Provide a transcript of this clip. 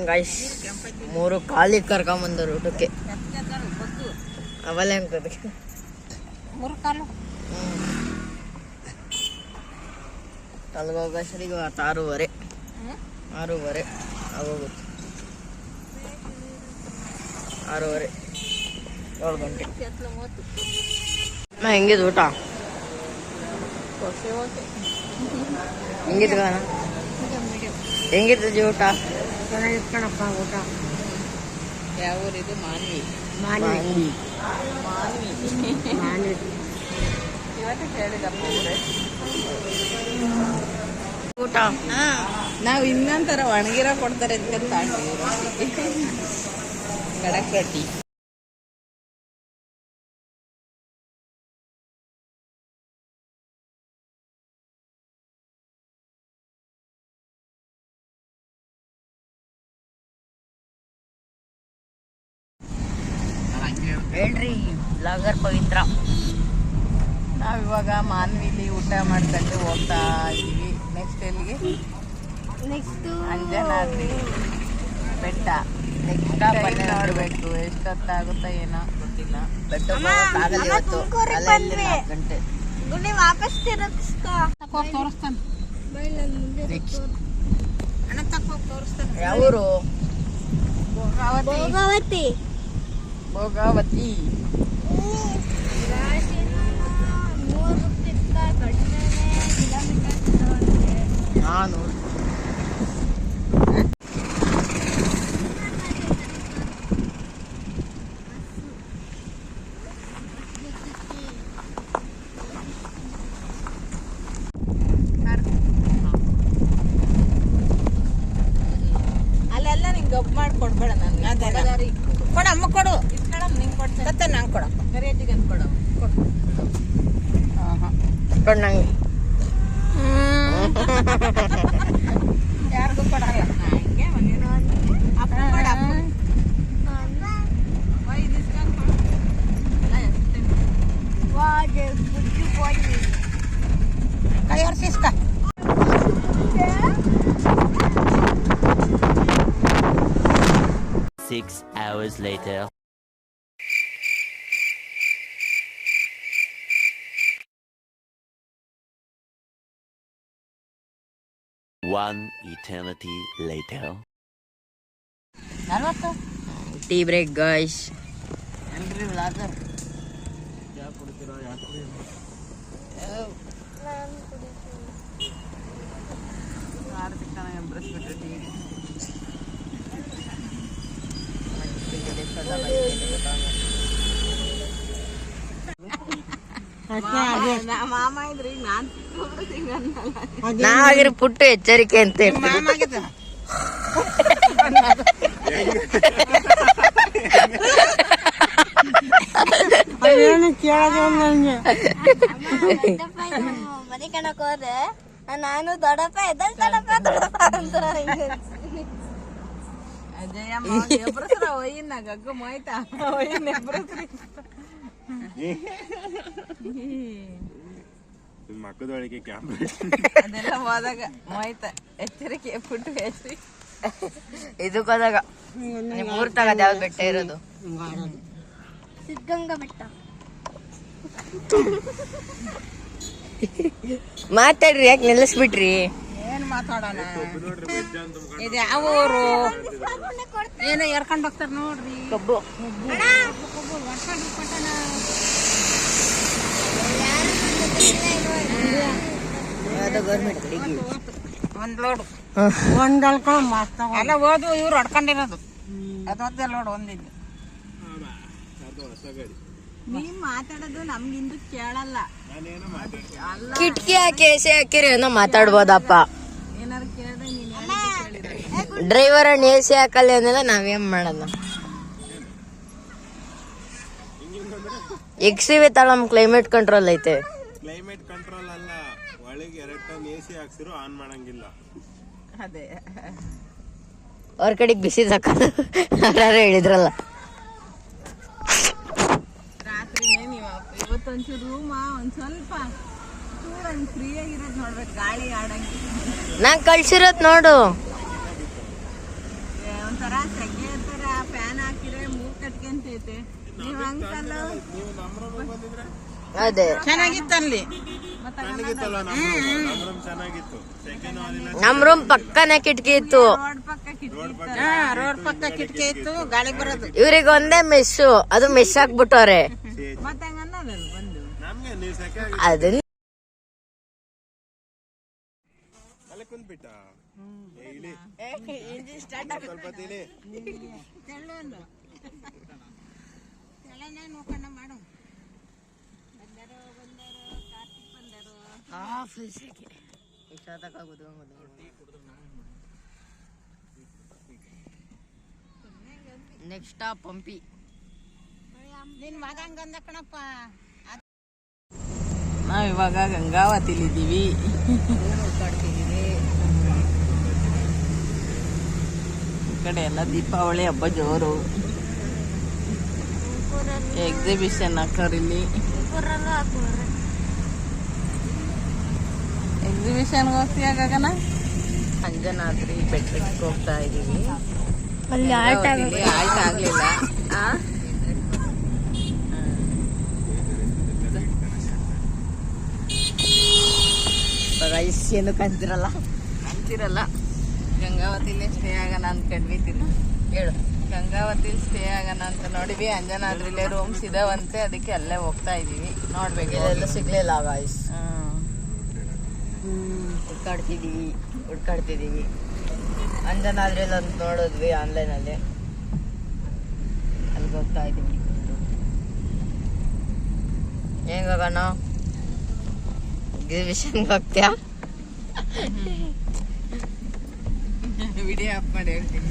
Guys 3 ಖಾಲಿ ಕರ್ಕೊಂಬಂದರು ಊಟಕ್ಕೆ. ಅವಲ್ಲ ಹೆಂಗ್ತದೆ 3 ಕಾಲು ಅಲ್ಲಿಗೋಗ ಸರಿಗೆ 6:30 ಆಗೋಗುತ್ತೆ. 6:30 7 ಗಂಟೆ. ಹೆಂಗಿದ್ ಊಟ? ಹೆಂಗಿದ್ ಗಾನ? ಹೆಂಗಿರ್ತದೆ ಊಟ? ಚೆನ್ನಾಗಿರ್ಕಣಪ್ಪ ಊಟ. ಯಾವ ಊರಿದು? ಮಾನ್ವಿ. ಇವತ್ತು ಹೇಳಿದಪ್ಪ ಊಟ ನಾವು ಇನ್ನೊಂಥರ ಒಣಗಿರೋ ಕೊಡ್ತಾರೆ ಅಂತ ಕಡಕ್ ರೊಟ್ಟಿ. ಹೇಳ್ರಿ ಬ್ಲಾಗರ್ ಪವಿತ್ರ. ನಾವಿವಾಗ ಮಾನ್ವಿಲಿ ಊಟ ಮಾಡ್ಕೊಂಡು ಹೋಗ್ತಾ ಇದ್ದೀವಿ. ನೆಕ್ಸ್ಟ್ ಎಲ್ಲಿಗೆ? ಅಂಜನಾದ್ರಿ ಬೆಟ್ಟ. ನೆಕ್ಸ್ಟ್ ನೋಡ್ಬೇಕು ಎಷ್ಟೊತ್ತಾಗುತ್ತೋ ಏನೋ ಗೊತ್ತಿಲ್ಲ. ಬೆಟ್ಟ ಆಗಲ್ಲ ಇವತ್ತು. 4 ಗಂಟೆ. ತೋರಿಸ್ತಾನೆ ಅಣ್ಣ ತಕ್ಕ ತೋರಿಸ್ತಾನೆ. ಯಾವೂರು? ಭೋಗಾವತಿ. ನಾನು ಅಲ್ಲೆಲ್ಲ ನಿಂಗೆ ಗಬ್ಬು ಮಾಡಿ ಕೊಡ್ಬೇಡ. ನನಗೆ ಕೊಡು ಅಮ್ಮ ಕೊಡು. ನಿಂಗೆ ಕೊಡ್ತೇನೆ. ನಂಗೆ ಕೊಡು. ಕರಿಯತ್ತಿಗೆ ಕೊಡು. ನಂಗೆ ಯಾರಿಗೂ ಕೊಡಲ್ಲ. ಹಿಂಗೆ ಅಪ್ಪ ಕೊಡ. ಕೈ ಹೊರ್ಸಿಸ್ಕ. 6 hours later. One eternity later. 40. Tea break guys. ಎಲ್ರಿ ಬ್ಲಾಗರ್ ಎಬ್ರಿಸ್ಬಿಟ್ರೆ ಟೀ. ಮಾಮ ಇದ್ರಿ ನಾವಾಗಿರೋ ಪುಟ್ಟು ಎಚ್ಚರಿಕೆ ಅಂತ ಮನೆ ಕಣಕ್ ಹೋದ್ರೆ ನಾನು ದೊಡ್ಡಪ್ಪ ದೊಡ್ಡಪ್ಪ ಅಂತ ಅಜಯಮ್ಮ ಎಬ್ರಸ್ರ ಒಯ್ಯಿನ ಗಗ್ಗು ಮೊಯ್ತಾ ಒಯ್ಯಿನ ಎಬ್ರಸ್ರಿ ಮಕ್ಕದೊಳಗೆ ಕ್ಯಾಮ್ರಾ ಅದೆಲ್ಲ ಹೋದಾಗ ಮೊಯ್ತ ಎಚ್ಚರಿಕೆ ಪುಟ್ಟು ಹೆಸರಿ ಇದಕ್ಕೆ ಹೋದಾಗ ಊರ್ ತಗದ ಯಾವ್ದು ಬೆಟ್ಟ ಇರೋದು? ಸಿದ್ಧಗಂಗಾ ಬೆಟ್ಟ. ಮಾತಾಡ್ರಿ, ಯಾಕೆ ನಿಲ್ಲಿಸ್ಬಿಟ್ರಿ? ಏನ್ ಮಾತಾಡೋಣ? ಇದು ಯಾವ ಊರು? ಏನೋ ಎರ್ಕೊಂಡ್ ಹೋಗ್ತಾರ ನೋಡ್ರಿ. ಕಬ್ಬು ಗೌರ್ಮೆಂಟ್ ಒಂದ್ ಲೋಡು ಎಲ್ಲ ಓದು ಇವ್ರು ಹೊಡ್ಕೊಂಡಿರೋದು. ಅದೊಂದೇ ಲೋಡ್ ಒಂದಿದ್ದು. ನೀವ್ ಮಾತಾಡೋದು ನಮ್ಗಿಂದು ಕೇಳಲ್ಲ. ಕಿಟಕಿ ಹಾಕಿ ಎಸಿ ಹಾಕಿರಿ ಏನೋ ಮಾತಾಡ್ಬೋದಪ್ಪ. ಏನಾರು ಕೇಳಿದ್ರೆ ನೀನ್ ಡ್ರೈವರ್ ಅಣ್ಣ ಎಸಿ ಹಾಕಲ್ಲ ಅನ್ನೆಲ್ಲ ನಾವೇನ್ ಮಾಡೋದು? ಎಕ್ಸಿವಿ ತಳಮ್ ಕ್ಲೈಮೇಟ್ ಕಂಟ್ರೋಲ್ ಐತೆ. ಕ್ಲೈಮೇಟ್ ಕಂಟ್ರೋಲ್ ಅಲ್ಲ, ಒಳಗೆ 2 ಟನ್ ಎಸಿ ಹಾಕ್ಸಿರು ಆನ್ ಮಾಡಂಗಿಲ್ಲ. ಅದೇ ಅವ್ರ ಕಡೆಗೆ ಬಿಸಿ ಸಾಕೋದು ಯಾರು ಹೇಳಿದ್ರಲ್ಲ. ರಾತ್ರಿನೇ ನೀವು ಇವತ್ತೊಂಚೂರು ರೂಮ ಒಂದ್ ಸ್ವಲ್ಪ ಚೂರು ಹಂಗ್ ಫ್ರೀ ಆಗಿರೋದ್ ನೋಡ್ಬೇಕು, ಗಾಳಿ ಆಡಂಗೆ. ನಂಗೆ ಕಳ್ಸಿರೋದ್ ನೋಡು. ಒಂಥರ ಸೆಕೆ ತರ ಫ್ಯಾನ್ ಹಾಕಿದ್ರೆ ಮೂಗ್ ಕಟ್ಕೊಂತೈತೆ. ನೀವ್ ಹಂಗಲ್ಲ ನೀವು ನಮ್ಮ ರೂಮಿಗೆ ಬಂದಿದ್ರೆ ಅದೇ ಚೆನ್ನಾಗಿತ್ತಲ್ಲಿ. ಚೆನ್ನಾಗಿತ್ತಲ್ಲ, ನಮ್ಮ ರೂಮ್ ಚೆನ್ನಾಗಿತ್ತು. ಸೆಕೆಂಡ್ ಹಾಲಿನ ನಮ್ ರೂಮ್ ಪಕ್ಕನೆ ಕಿಟಕಿ ಇತ್ತು. ರೋಡ್ ಪಕ್ಕ ಕಿಟಕಿ ರೋಡ್ ಪಕ್ಕ ಕಿಟಕಿ ಇತ್ತು, ಗಾಳಿ ಬರೋದು. ಇವ್ರಿಗೆ ಒಂದೇ ಮೆಸ್ಸು, ಅದು ಮೆಸ್ ಹಾಕ್ಬಿಟ್ಟವ್ರೆ. ಮತ್ತೆ ಹಂಗ ಅನ್ನೋದಲ್ಲ ಬಂದು. ನಮ್ಗೆ ನೀವು ಸೆಕೆ ಅದನ್ನ ಅಲ್ಲಿ ಕುಂದ್ಬಿಟ್ಟ ಇಲ್ಲಿ ಸ್ವಲ್ಪ ತಿಳಿ ತೆಳ್ಳೋನು. ತೆಳ್ಳನೇ ನೋಡ್ಕೊಂಡ ಮಾಡು. ನೆಕ್ಸ್ಟ್ ಸ್ಟಾಪ್ ಪಂಪಿ. ನಿನ್ ಮಗ ಹಂಗಂದ ಕಣಪ್ಪ. ನಾವ್ ಇವಾಗ ಗಂಗಾವತಿಲಿದ್ದೀವಿ. ಈ ಕಡೆ ಎಲ್ಲ ದೀಪಾವಳಿ ಹಬ್ಬ ಜೋರು. ಎಕ್ಸಿಬಿಷನ್ ಹಾಕೋರಿಲ್ಲಿ. ಎಕ್ಸಿಬಿಷನ್ಗೆ ಹೋಗ್ತೀಯ ಗಗನ? ಅಂಜನಾದ್ರಿ ಬೆಟ್ಟಕ್ಕೆ ಹೋಗ್ತಾ ಇದೀವಿ. ಅಲ್ಲಿ ಆಟ ಆಲ್ಟ್ ಆಗ್ಲಿಲ್ಲ. ಏನು ಕಂತಿರಲ್ಲ ಅಂತಿರಲ್ಲ. ಗಂಗಾವತಿಲೇ ಸ್ಟೇ ಆಗೋಣ ಅಂದ್ಕೊಂಡ್ವಿ. ಹೇಳು. ಗಂಗಾವತಿಲಿ ಸ್ಟೇ ಆಗೋಣ ಅಂತ ನೋಡಿವಿ. ಅಂಜನಾದ್ರಿಲೇ ರೂಮ್ಸ್ ಇದಾವಂತೆ, ಅದಕ್ಕೆ ಅಲ್ಲೇ ಹೋಗ್ತಾ ಇದೀವಿ. ನೋಡ್ಬೇಕು. ಇಲ್ಲೆಲ್ಲ ಸಿಗ್ಲಿಲ್ಲ ಗಾಯ್ಸ್. ಹುಡ್ಕಾಡ್ತಿದೀವಿ. ಅಂಜನಾದ್ರಿಯಲ್ಲಿ ಅಂತ ನೋಡಿದ್ವಿ ಆನ್ಲೈನಲ್ಲಿ, ಅಲ್ಲಿಗೆ ಹೋಗ್ತಾ ಇದೀವಿ. ಹೆಂಗೋಗೋಣ? ಎಕ್ಸಿಬಿಷನ್ಗೆ ಹೋಗ್ತೀಯಾ? ವಿಡಿಯೋ ಅಪ್ ಮಾಡಿ ಹೇಳ್ತೀನಿ.